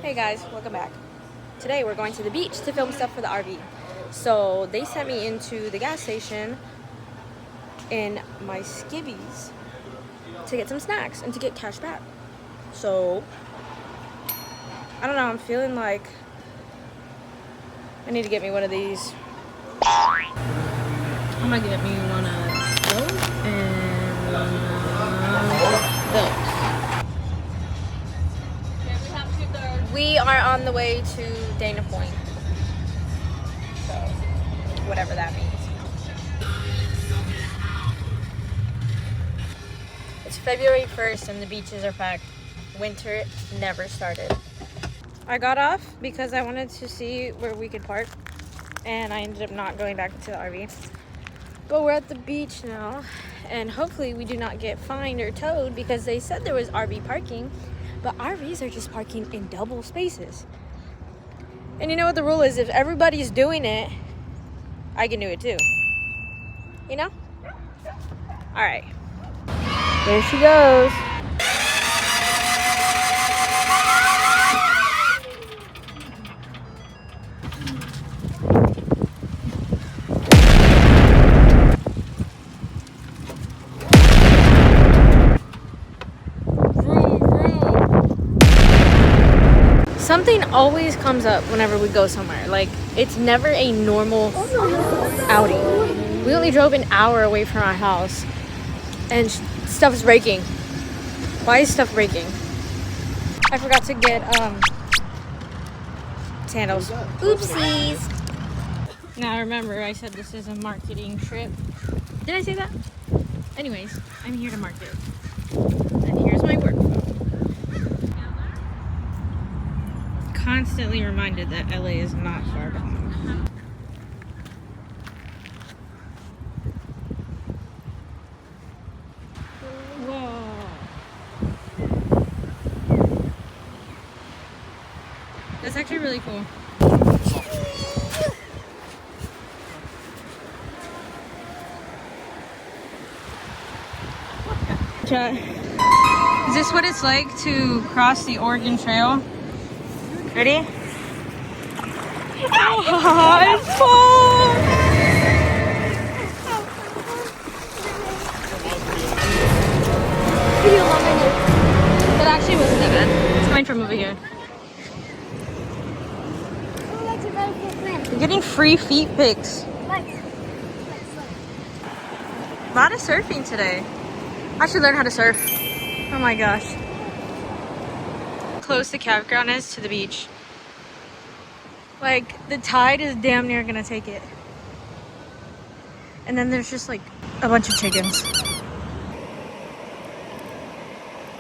Hey guys, welcome back. Today we're going to the beach to film stuff for the RV. So they sent me into the gas station in my skivvies to get some snacks and to get cash back. So, I don't know, I'm feeling like I need to get me one of these. I'm gonna get me one of those and one of those. We are on the way to Dana Point. So, whatever that means. It's February 1st and the beaches are packed. Winter never started. I got off because I wanted to see where we could park, and I ended up not going back to the RV. But we're at the beach now, and hopefully we do not get fined or towed because they said there was RV parking, but RVs are just parking in double spaces. And you know what the rule is? If everybody's doing it, I can do it too. You know? All right. There she goes. Something always comes up whenever we go somewhere. Like, it's never a normal outing. We only drove an hour away from our house and stuff is breaking. Why is stuff breaking? I forgot to get sandals. Oopsies. Now remember, I said this is a marketing trip. Did I say that? Anyways, I'm here to market. And here's my work phone. Constantly reminded that LA is not far behind. Whoa. That's actually really cool. Is this what it's like to cross the Oregon Trail? Ready? Oh, it's full! That actually wasn't that bad. It's coming from over here. You're getting free feet pics. A lot of surfing today. I should learn how to surf. Oh my gosh. Close the campground is to the beach. Like, the tide is damn near gonna take it. And then there's just like a bunch of chickens.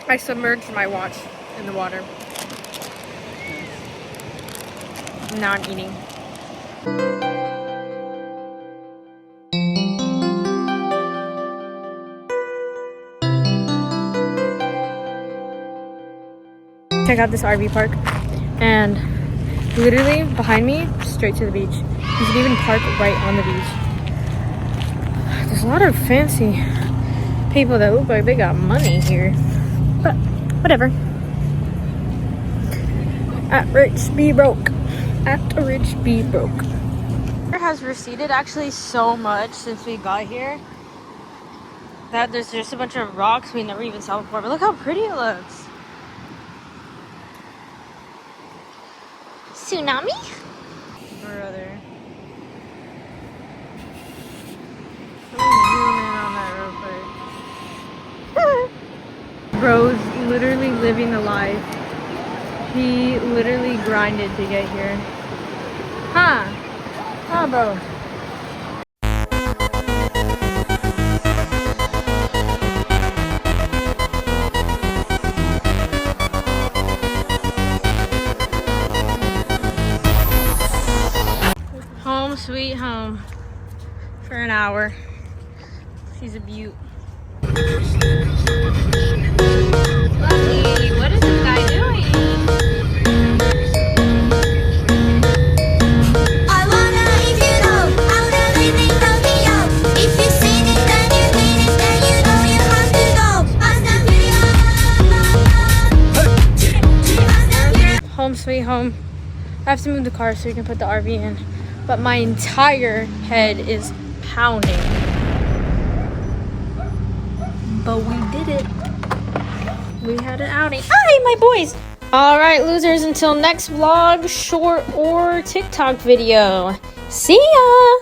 I submerged my watch in the water. Now I'm eating. Check out this RV park, and literally behind me, straight to the beach. You can even park right on the beach. There's a lot of fancy people that look like they got money here, but whatever. At rich be broke. At rich be broke. It has receded actually so much since we got here that there's just a bunch of rocks we never even saw before, but look how pretty it looks. Tsunami? Brother. Let me zoom in on that real quick. Bro's literally living the life. He literally grinded to get here. Huh? Huh, bro? Home sweet home for an hour. She's a beaut. Lucky, what is this guy doing? I wonder if you know how to live in Tokyo. If you seen it, then you mean it, then you know you have to go. Hasta home sweet home. I have to move the car so we can put the RV in. But my entire head is pounding. But we did it. We had an outing. Hi, my boys! Alright, losers, until next vlog, short, or TikTok video. See ya!